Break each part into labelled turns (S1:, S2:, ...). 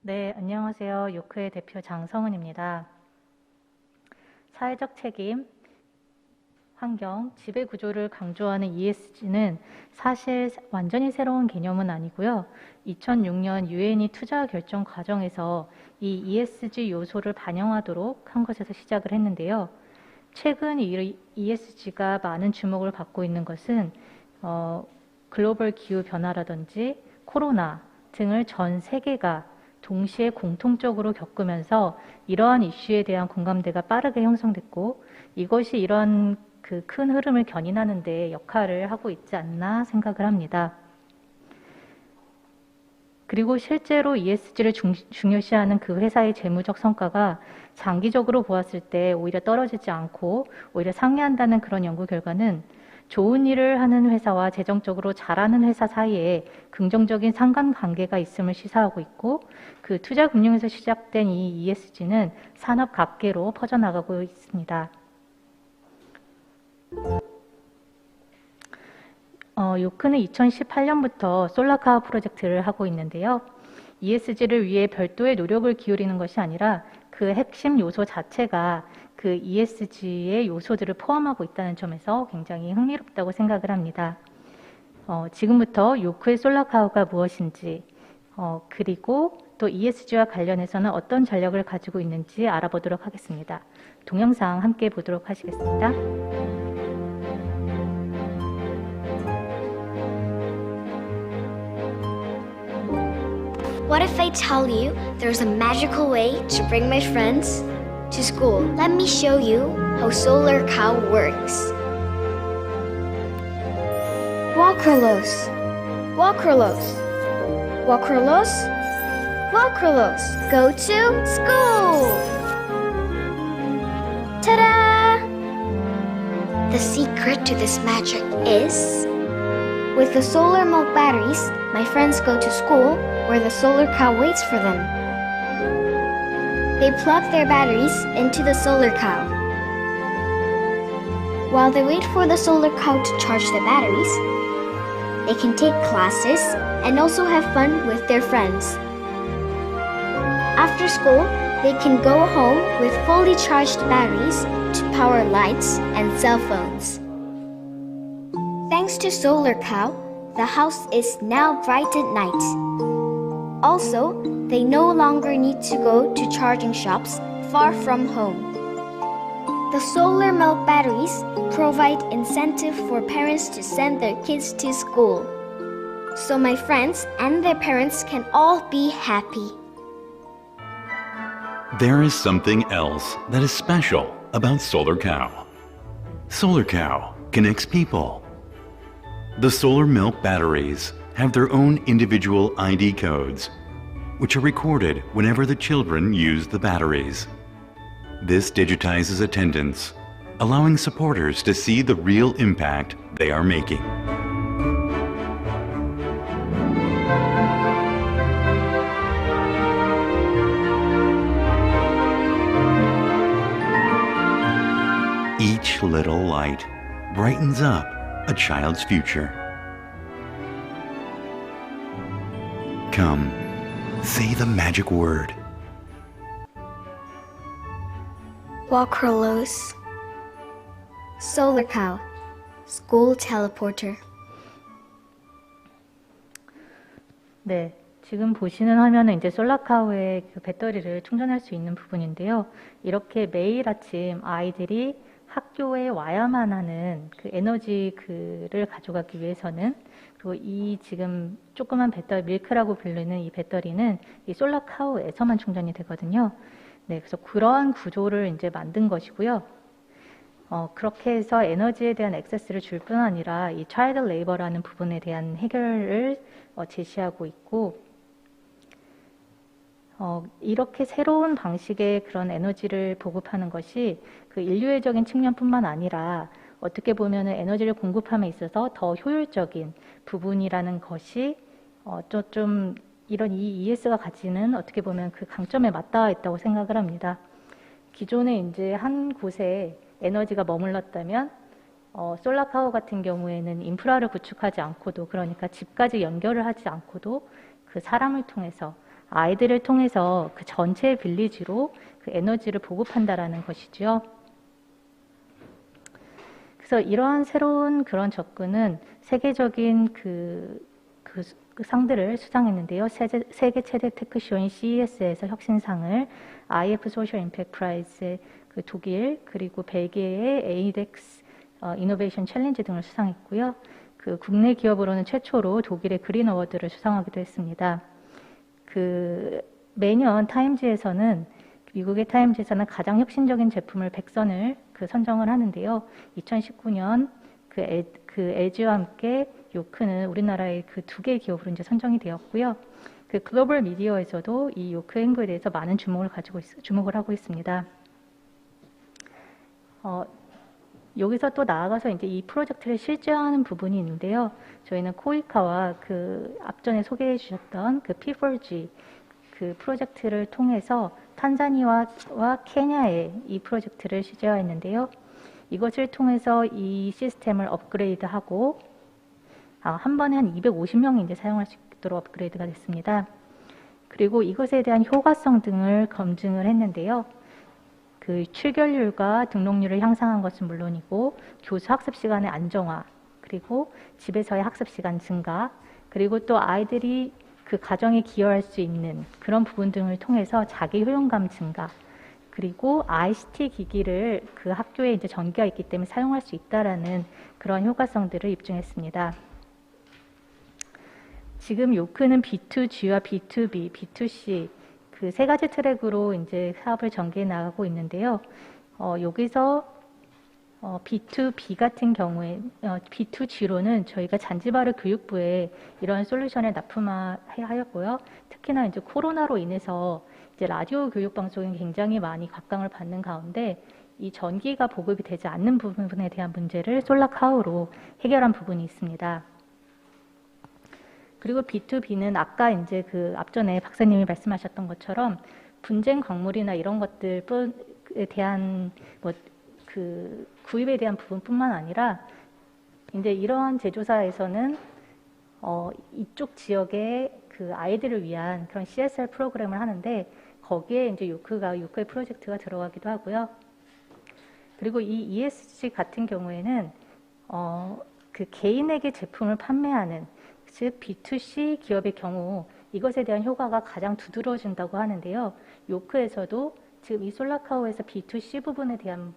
S1: 네, 안녕하세요. 요크의 대표 장성은입니다. 사회적 책임, 환경, 지배 구조를 강조하는 ESG는 사실 완전히 새로운 개념은 아니고요. 2006년 유엔이 투자 결정 과정에서 이 ESG 요소를 반영하도록 한 것에서 시작을 했는데요. 최근 이 ESG가 많은 주목을 받고 있는 것은 글로벌 기후 변화라든지 코로나 등을 전 세계가 동시에 공통적으로 겪으면서 이러한 이슈에 대한 공감대가 빠르게 형성됐고 이것이 이러한 그 큰 흐름을 견인하는 데 역할을 하고 있지 않나 생각을 합니다. 그리고 실제로 ESG를 중요시하는 그 회사의 재무적 성과가 장기적으로 보았을 때 오히려 떨어지지 않고 오히려 상회한다는 그런 연구 결과는 좋은 일을 하는 회사와 재정적으로 잘하는 회사 사이에 긍정적인 상관관계가 있음을 시사하고 있고 그 투자금융에서 시작된 이 ESG는 산업 각계로 퍼져나가고 있습니다. 요크는 2018년부터 솔라카우 프로젝트를 하고 있는데요. ESG를 위해 별도의 노력을 기울이는 것이 아니라 그 핵심 요소 자체가 그 ESG의 요소들을 포함하고 있다는 점에서 굉장히 흥미롭다고 생각을 합니다. 지금부터 요크의 솔라카우가 무엇인지 그리고 또 ESG와 관련해서는 어떤 전략을 가지고 있는지 알아보도록 하겠습니다. 동영상 함께 보도록 하시겠습니다.
S2: What if I tell you there's a magical way to bring my friends to school? Let me show you how Solar Cow works. Walkerlos, Walkerlos, Walkerlos, Walkerlos. Go to school. Ta-da! The secret to this magic is with the solar milk batteries, my friends go to school where the solar cow waits for them. They plug their batteries into the solar cow. While they wait for the solar cow to charge the batteries, they can take classes and also have fun with their friends. After school, they can go home with fully charged batteries to power lights and cell phones. Thanks to Solar Cow, the house is now bright at night. Also, they no longer need to go to charging shops far from home. The solar milk batteries provide incentive for parents to send their kids to school. So my friends and their parents can all be happy.
S3: There is something else that is special about Solar Cow. Solar Cow connects people. The solar milk batteries have their own individual ID codes, which are recorded whenever the children use the batteries. This digitizes attendance, allowing supporters to see the real impact they are making. Each little light brightens up a child's future. Come, say the magic word.
S2: Walkerlos, Solar Cow, School Teleporter.
S1: 네, 지금 보시는 화면은 이제 솔라카우의 그 배터리를 충전할 수 있는 부분인데요. 이렇게 매일 아침 아이들이 학교에 와야만 하는 그 에너지 그를 가져가기 위해서는 그리고 이 지금 조그만 배터리 밀크라고 불리는 이 배터리는 이 솔라카우에서만 충전이 되거든요. 네, 그래서 그러한 구조를 이제 만든 것이고요. 그렇게 해서 에너지에 대한 액세스를 줄 뿐 아니라 이 차일드 레이버라는 부분에 대한 해결을 제시하고 있고 이렇게 새로운 방식의 그런 에너지를 보급하는 것이 그 인류애적인 측면뿐만 아니라 어떻게 보면 에너지를 공급함에 있어서 더 효율적인 부분이라는 것이 좀 이런 이 ES가 가지는 어떻게 보면 그 강점에 맞닿아 있다고 생각을 합니다. 기존에 이제 한 곳에 에너지가 머물렀다면 솔라카우 같은 경우에는 인프라를 구축하지 않고도 그러니까 집까지 연결을 하지 않고도 그 사람을 통해서 아이들을 통해서 그 전체 빌리지로 그 에너지를 보급한다라는 것이죠. 그래서 이러한 새로운 그런 접근은 세계적인 그 상들을 수상했는데요. 세계 최대 테크쇼인 CES에서 혁신상을, IF 소셜 임팩트 프라이즈 그 독일, 그리고 벨기에의 에이덱스 이노베이션 챌린지 등을 수상했고요. 그 국내 기업으로는 최초로 독일의 그린 어워드를 수상하기도 했습니다. 그 매년 타임즈에서는, 미국의 타임즈에서는 가장 혁신적인 제품을 100선을 선정을 하는데요. 2019년 그 LG와 함께 요크는 우리나라의 그 2개의 기업으로 이제 선정이 되었고요. 그 글로벌 미디어에서도 이 요크 행보에 대해서 많은 주목을 하고 있습니다. 여기서 또 나아가서 이제 이 프로젝트를 실제화하는 부분이 있는데요. 저희는 코이카와 그 앞전에 소개해 주셨던 그 P4G 그 프로젝트를 통해서 탄자니아와 케냐에 이 프로젝트를 실제화했는데요. 이것을 통해서 이 시스템을 업그레이드하고 한 번에 한 250명이 이제 사용할 수 있도록 업그레이드가 됐습니다. 그리고 이것에 대한 효과성 등을 검증을 했는데요. 그 출결률과 등록률을 향상한 것은 물론이고, 교수 학습 시간의 안정화, 그리고 집에서의 학습 시간 증가, 그리고 또 아이들이 그 가정에 기여할 수 있는 그런 부분 등을 통해서 자기 효용감 증가, 그리고 ICT 기기를 그 학교에 이제 전기가 있기 때문에 사용할 수 있다라는 그런 효과성들을 입증했습니다. 지금 요크는 B2G와 B2B, B2C 그 3가지 트랙으로 이제 사업을 전개해 나가고 있는데요. 여기서 B2B 같은 경우에 B2G로는 저희가 잔지바르 교육부에 이런 솔루션을 납품하였고요. 특히나 이제 코로나로 인해서 이제 라디오 교육 방송이 굉장히 많이 각광을 받는 가운데 이 전기가 보급이 되지 않는 부분에 대한 문제를 솔라카우로 해결한 부분이 있습니다. 그리고 B2B는 아까 이제 그 앞전에 박사님이 말씀하셨던 것처럼 분쟁 광물이나 이런 것들에 대한 그 구입에 대한 부분뿐만 아니라 이제 이러한 제조사에서는 이쪽 지역의 그 아이들을 위한 그런 CSR 프로그램을 하는데 거기에 이제 요크의 프로젝트가 들어가기도 하고요. 그리고 이 ESG 같은 경우에는 그 개인에게 제품을 판매하는, 즉 B2C 기업의 경우 이것에 대한 효과가 가장 두드러진다고 하는데요. 요크에서도 지금 이 솔라카오에서 B2C 부분에 대한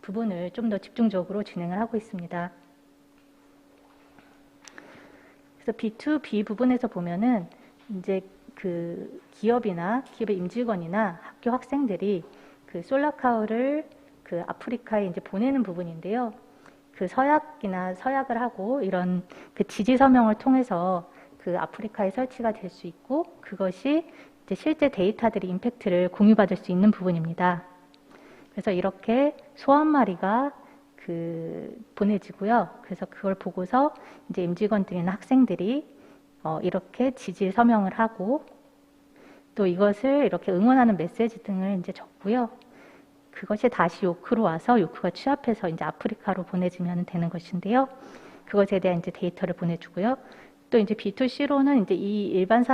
S1: 부분을 좀 더 집중적으로 진행을 하고 있습니다. 그래서 B2B 부분에서 보면은 이제 그 기업의 임직원이나 학교 학생들이 그 솔라카오를 그 아프리카에 이제 보내는 부분인데요. 그 서약을 하고 이런 그 지지 서명을 통해서 그 아프리카에 설치가 될 수 있고, 그것이 이제 실제 데이터들이 임팩트를 공유받을 수 있는 부분입니다. 그래서 이렇게 소 한 마리가 그 보내지고요. 그래서 그걸 보고서 이제 임직원들이나 학생들이 이렇게 지지 서명을 하고 또 이것을 이렇게 응원하는 메시지 등을 이제 적고요. 그것이 다시 요크로 와서 요크가 취합해서 이제 아프리카로 보내지면 되는 것인데요. 그것에 대한 이제 데이터를 보내주고요. 또 이제 B2C로는 이제 이 일반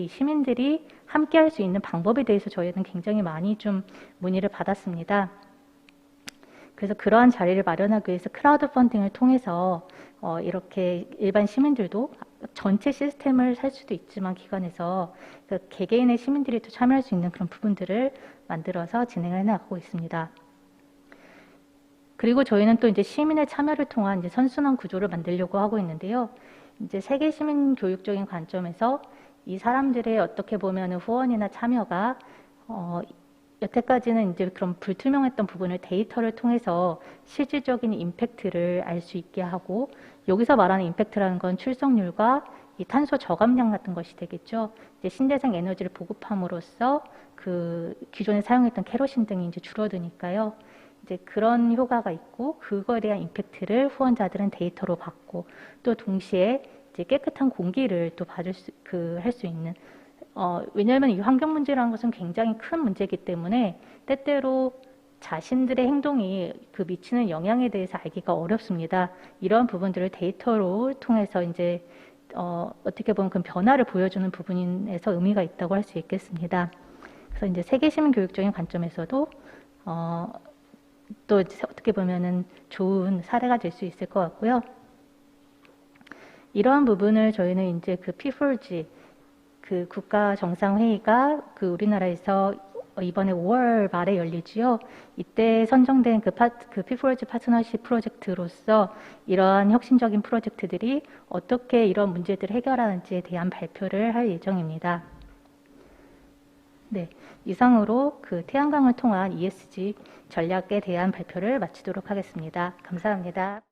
S1: 시민들이 함께 할 수 있는 방법에 대해서 저희는 굉장히 많이 좀 문의를 받았습니다. 그래서 그러한 자리를 마련하기 위해서 크라우드 펀딩을 통해서 이렇게 일반 시민들도 전체 시스템을 살 수도 있지만 기관에서 개개인의 시민들이 또 참여할 수 있는 그런 부분들을 만들어서 진행을 해나가고 있습니다. 그리고 저희는 또 이제 시민의 참여를 통한 이제 선순환 구조를 만들려고 하고 있는데요. 이제 세계 시민 교육적인 관점에서 이 사람들의 어떻게 보면 후원이나 참여가 여태까지는 이제 그런 불투명했던 부분을 데이터를 통해서 실질적인 임팩트를 알 수 있게 하고, 여기서 말하는 임팩트라는 건 출석률과 이 탄소 저감량 같은 것이 되겠죠. 이제 신재생 에너지를 보급함으로써 그 기존에 사용했던 케로신 등이 이제 줄어드니까요. 이제 그런 효과가 있고, 그거에 대한 임팩트를 후원자들은 데이터로 받고, 또 동시에 이제 깨끗한 공기를 또 할 수 있는. 왜냐하면 이 환경 문제라는 것은 굉장히 큰 문제이기 때문에 때때로 자신들의 행동이 그 미치는 영향에 대해서 알기가 어렵습니다. 이런 부분들을 데이터로 통해서 이제 어떻게 보면 그 변화를 보여주는 부분에서 의미가 있다고 할 수 있겠습니다. 그래서 이제 세계 시민 교육적인 관점에서도 또 어떻게 보면은 좋은 사례가 될 수 있을 것 같고요. 이러한 부분을 저희는 이제 그 P4G 그 국가 정상회의가 그 우리나라에서 이번에 5월 말에 열리지요. 이때 선정된 그 P4G 파트너십 프로젝트로서 이러한 혁신적인 프로젝트들이 어떻게 이런 문제들을 해결하는지에 대한 발표를 할 예정입니다. 네, 이상으로 그 태양광을 통한 ESG 전략에 대한 발표를 마치도록 하겠습니다. 감사합니다.